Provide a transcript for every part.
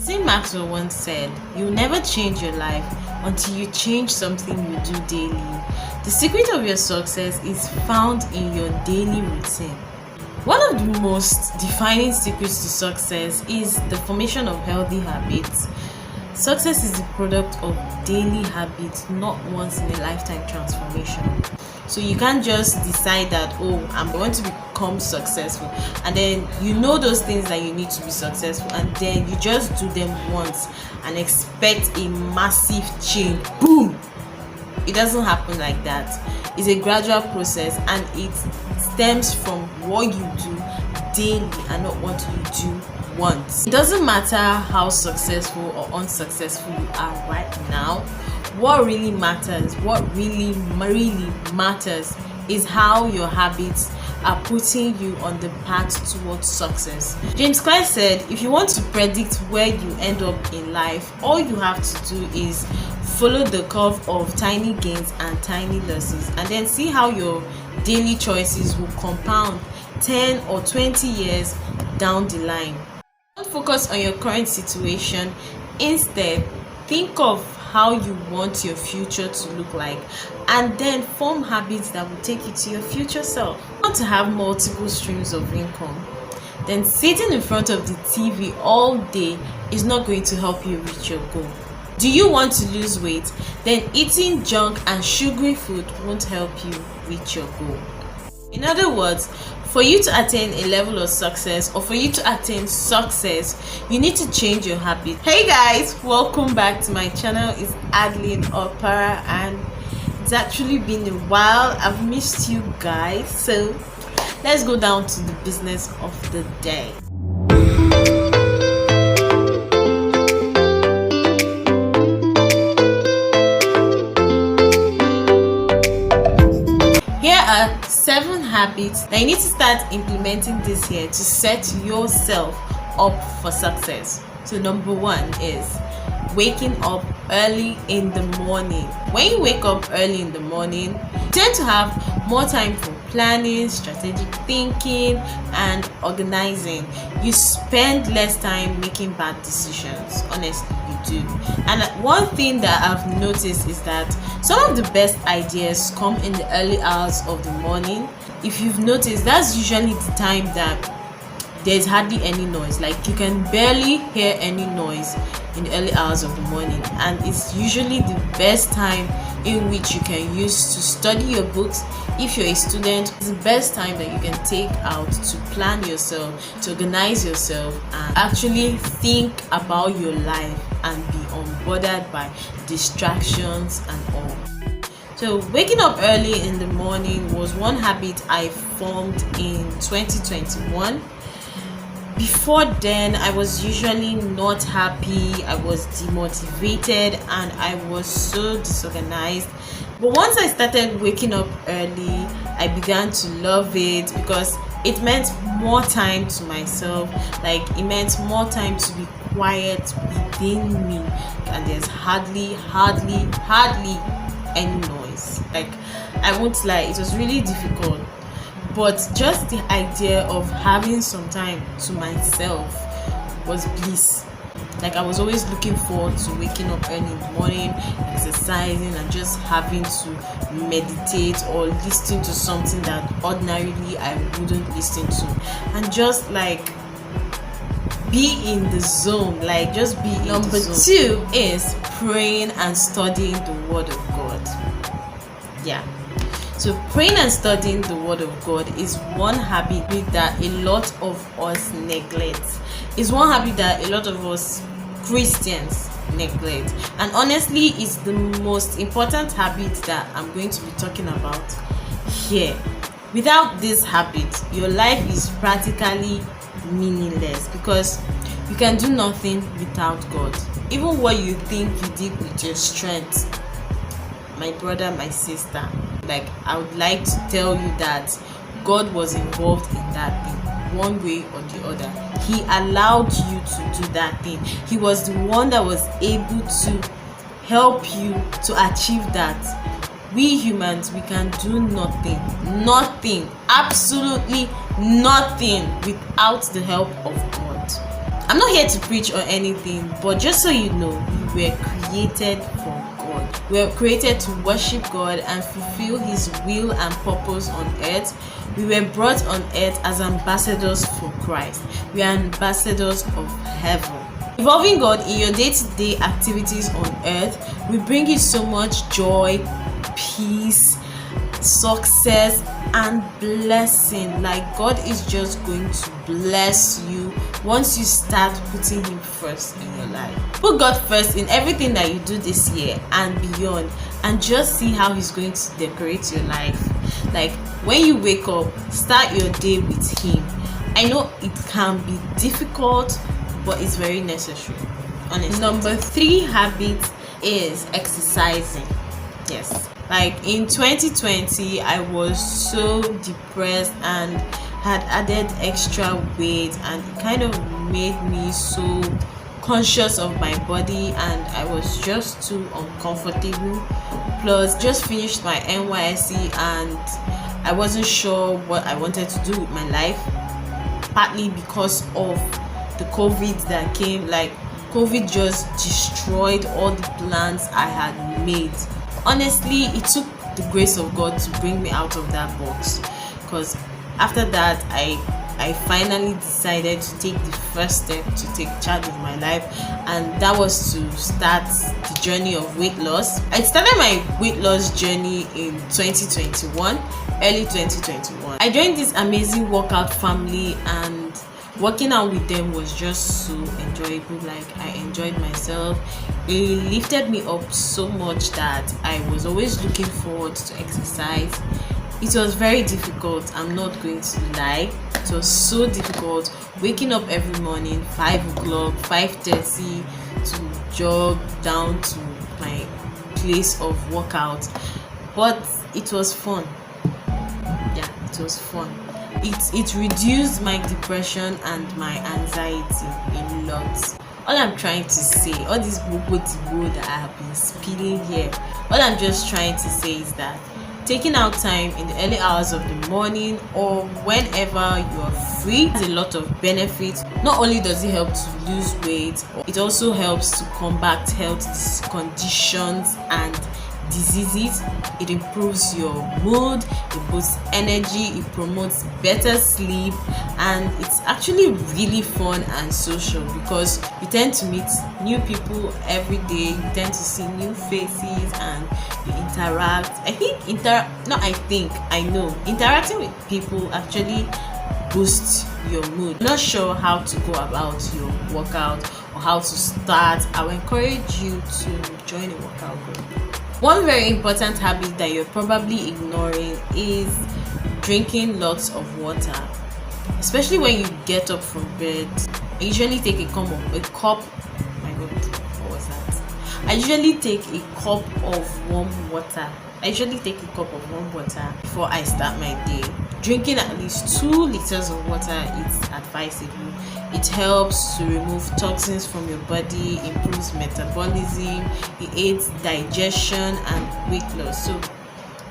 St. Maxwell once said, "You'll never change your life until you change something you do daily." The secret of your success is found in your daily routine. One of the most defining secrets to success is the formation of healthy habits. Success is the product of daily habits, not once in a lifetime transformation. So you can't just decide that, oh, I'm going to become successful, and then you know those things that you need to be successful, and then you just do them once and expect a massive change. Boom! It doesn't happen like that. It's a gradual process, and it stems from what you do daily and not what you do once. It doesn't matter how successful or unsuccessful you are right now. What really matters, is how your habits are putting you on the path towards success. James Clyde said, if you want to predict where you end up in life, all you have to do is follow the curve of tiny gains and tiny losses, and then see how your daily choices will compound 10 or 20 years down the line. Don't focus on your current situation. Instead, think of how you want your future to look like, and then form habits that will take you to your future self. If you want to have multiple streams of income, then sitting in front of the TV all day is not going to help you reach your goal. Do you want to lose weight? Then eating junk and sugary food won't help you reach your goal. In other words, for you to attain a level of success, or for you to attain success, you need to change your habits. Hey guys, welcome back to my channel. It's Adeline Opara, and it's actually been a while. I've missed you guys, so let's go down to the business of the day. Here are 7 habits that you need to start implementing this year to set yourself up for success. So number 1 is waking up early in the morning. When you wake up early in the morning, you tend to have more time for planning, strategic thinking, and organizing. You spend less time making bad decisions. Honestly, you do. And one thing that I've noticed is that some of the best ideas come in the early hours of the morning. If you've noticed, that's usually the time that there's hardly any noise. Like, you can barely hear any noise in the early hours of the morning, and it's usually the best time in which you can use to study your books. If you're a student, it's the best time that you can take out to plan yourself, to organize yourself, and actually think about your life and be unbothered by distractions and all. So waking up early in the morning was one habit I formed in 2021. Before then, I was usually not happy, I was demotivated, and I was so disorganized. But once I started waking up early, I began to love it, because it meant more time to myself. Like, it meant more time to be quiet within me, and there's hardly any noise. Like, I won't lie, it was really difficult. But just the idea of having some time to myself was bliss. Like, I was always looking forward to waking up early in the morning, exercising, and just having to meditate or listen to something that ordinarily I wouldn't listen to, and just like be in the zone. Like, just be in the zone. Number 2 is praying and studying the Word of God. Yeah. So praying and studying the Word of God is one habit that a lot of us neglect. It's one habit that a lot of us Christians neglect. And honestly, it's the most important habit that I'm going to be talking about here. Without this habit, your life is practically meaningless, because you can do nothing without God. Even what you think you did with your strength, my brother, my sister, like, I would like to tell you that God was involved in that thing, one way or the other. He allowed you to do that thing. He was the one that was able to help you to achieve that. We humans, we can do nothing, absolutely nothing without the help of God. I'm not here to preach or anything, but just so you know, we were created for God. We were created to worship God and fulfill His will and purpose on earth. We were brought on earth as ambassadors for Christ. We are ambassadors of heaven. Involving God in your day-to-day activities on earth will bring you so much joy, peace, success, and blessing. Like, God is just going to bless you once you start putting Him first in your life. Put God first in everything that you do this year and beyond, and just see how He's going to decorate your life. Like, when you wake up, start your day with Him. I know it can be difficult, but it's very necessary, honestly. Number 3 habit is exercising. Yes, like in 2020 I was so depressed and had added extra weight, and it kind of made me so conscious of my body, and I was just too uncomfortable. Plus, just finished my NYSC and I wasn't sure what I wanted to do with my life, partly because of the COVID that came. Like, COVID just destroyed all the plans I had made. Honestly, it took the grace of God to bring me out of that box, because after that I finally decided to take the first step to take charge of my life, and that was to start the journey of weight loss. I started my weight loss journey in 2021, early 2021. I joined this amazing workout family, and working out with them was just so enjoyable. Like, I enjoyed myself. It lifted me up so much that I was always looking forward to exercise. It was very difficult, I'm not going to lie. It was so difficult waking up every morning 5 o'clock, 5:30 to jog down to my place of workout, but it was fun. Yeah, it was fun. It reduced my depression and my anxiety a lot. All I'm trying to say, all this bobo that I have been spilling here, all I'm just trying to say is that taking out time in the early hours of the morning or whenever you are free has a lot of benefits. Not only does it help to lose weight, it also helps to combat health conditions and diseases. It improves your mood, it boosts energy, it promotes better sleep, and it's actually really fun and social because you tend to meet new people every day. You tend to see new faces and you interact. I know interacting with people actually boosts your mood. I'm not sure how to go about your workout or how to start. I will encourage you to join a workout group. One very important habit that you're probably ignoring is drinking lots of water, especially when you get up from bed. I usually take a cup. My God, what was that? I usually take a cup of warm water. Before I start my day. Drinking at least 2 liters of water is advisable. It helps to remove toxins from your body, improves metabolism, it aids digestion and weight loss. So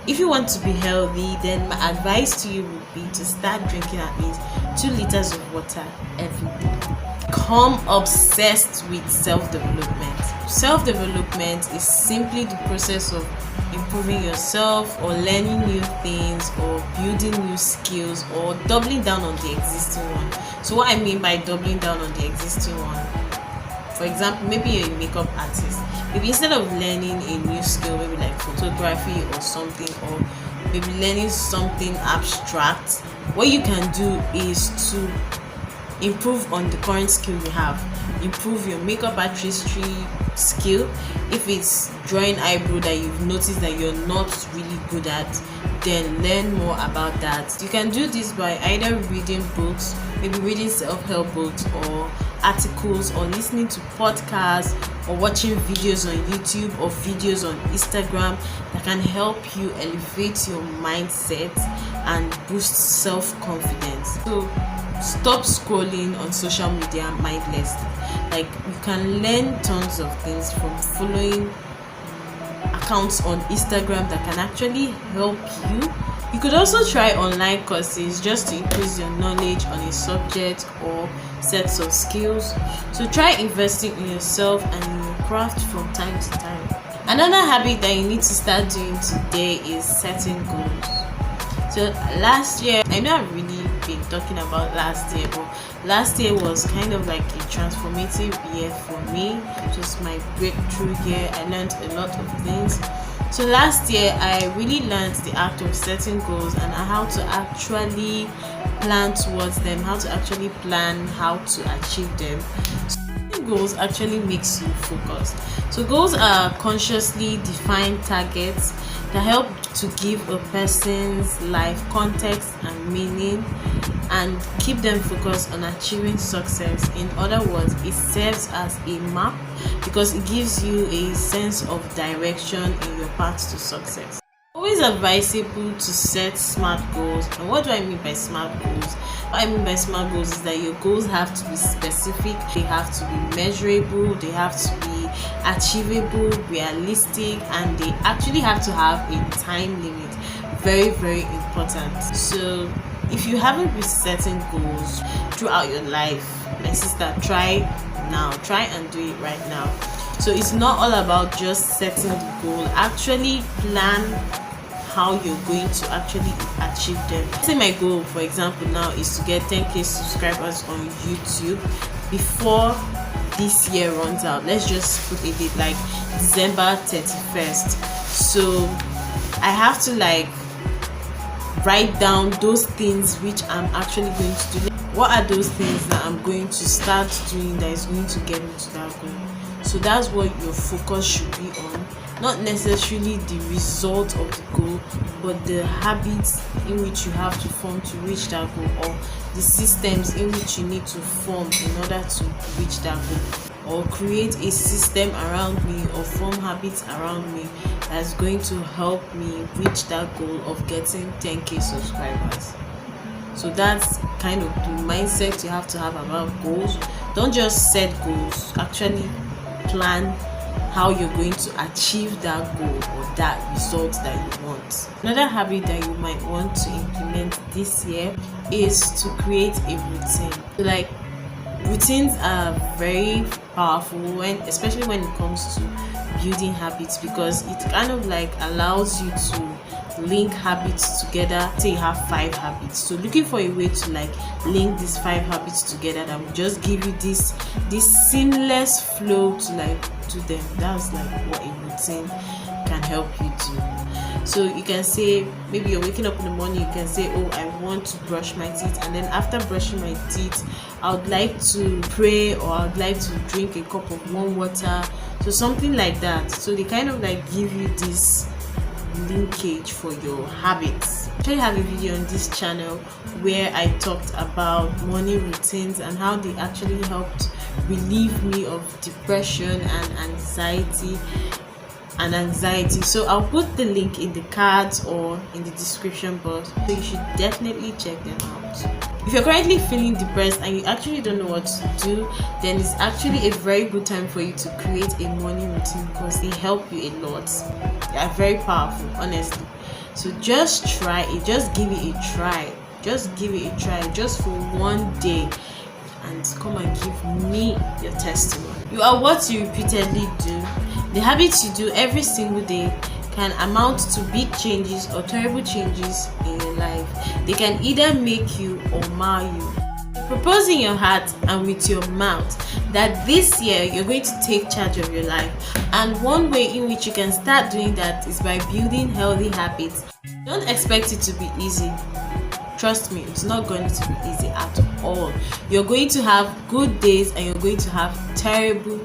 if you want to be healthy, then my advice to you would be to start drinking at least 2 liters of water every day. Become obsessed with self-development. Self-development is simply the process of improving yourself or learning new things or building new skills or doubling down on the existing one. So what I mean by doubling down on the existing one, for example, maybe you're a makeup artist. Maybe instead of learning a new skill, maybe like photography or something, or maybe learning something abstract, what you can do is to improve on the current skill you have. Improve your makeup artistry skill. If it's drawing eyebrow that you've noticed that you're not really good at, then learn more about that. You can do this by either reading books, maybe reading self-help books or articles, or listening to podcasts, or watching videos on YouTube or videos on Instagram that can help you elevate your mindset and boost self-confidence. So stop scrolling on social media mindlessly. Like, you can learn tons of things from following accounts on Instagram that can actually help you You could also try online courses just to increase your knowledge on a subject or sets of skills. So try investing in yourself and in your craft from time to time. Another habit that you need to start doing today is setting goals. So last year, I know I've really been talking about last year, but last year was kind of like a transformative year for me. It was my breakthrough year. I learned a lot of things. So last year, I really learned the act of setting goals and how to actually plan towards them, how to actually plan how to achieve them. So goals actually makes you focus. So goals are consciously defined targets that help to give a person's life context and meaning and keep them focused on achieving success. In other words, it serves as a map because it gives you a sense of direction in your path to success. Always advisable to set smart goals. And what do I mean by smart goals? What I mean by smart goals is that your goals have to be specific, they have to be measurable, they have to be achievable, realistic, and they actually have to have a time limit. Very, very important. So if you haven't been setting goals throughout your life, my sister, try now. Try and do it right now. So it's not all about just setting the goal. Actually plan how you're going to actually achieve them. Say my goal, for example, now is to get 10k subscribers on YouTube before this year runs out. Let's just put a date like December 31st. So I have to like write down those things which I'm actually going to do. What are those things that I'm going to start doing that is going to get me to that goal? So that's what your focus should be on, not necessarily the result of the goal, but the habits in which you have to form to reach that goal, or the systems in which you need to form in order to reach that goal, or create a system around me or form habits around me that's going to help me reach that goal of getting 10k subscribers. So that's kind of the mindset you have to have about goals. Don't just set goals, actually plan how you're going to achieve that goal or that result that you want. Another habit that you might want to implement this year is to create a routine. Like, routines are very powerful especially when it comes to building habits, because it kind of like allows you to link habits together. Say you have 5 habits, so looking for a way to like link these 5 habits together that will just give you this seamless flow to like do them. That's like what a routine can help you do. So you can say, maybe you're waking up in the morning, you can say, oh, I want to brush my teeth, and then after brushing my teeth I would like to pray, or I would like to drink a cup of warm water. So something like that. So they kind of like give you this linkage for your habits. I actually have a video on this channel where I talked about morning routines and how they actually helped relieve me of depression and anxiety. So I'll put the link in the cards or in the description box, so you should definitely check them out. If you're currently feeling depressed and you actually don't know what to do, then it's actually a very good time for you to create a morning routine, because they help you a lot. They are very powerful, honestly. So just try it, just give it a try, just for one day, and come and give me your testimony. You are what you repeatedly do. The habits you do every single day can amount to big changes or terrible changes in your life. They can either make you or mar you. Propose in your heart and with your mouth that this year you're going to take charge of your life, and one way in which you can start doing that is by building healthy habits. Don't expect it to be easy. Trust me, it's not going to be easy at all. You're going to have good days and you're going to have terrible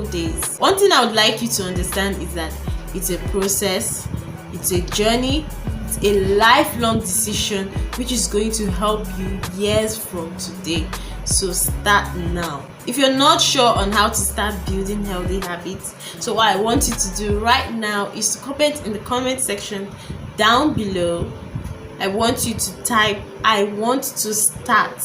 days. One thing I would like you to understand is that it's a process, it's a journey, it's a lifelong decision which is going to help you years from today. So start now. If you're not sure on how to start building healthy habits, so what I want you to do right now is to comment in the comment section down below. I want you to type, I want to start,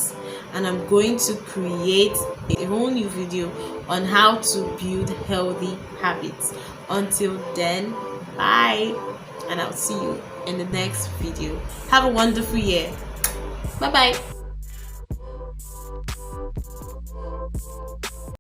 and I'm going to create a whole new video on how to build healthy habits. Until then, bye. and I'll see you in the next video. Have a wonderful year. Bye bye.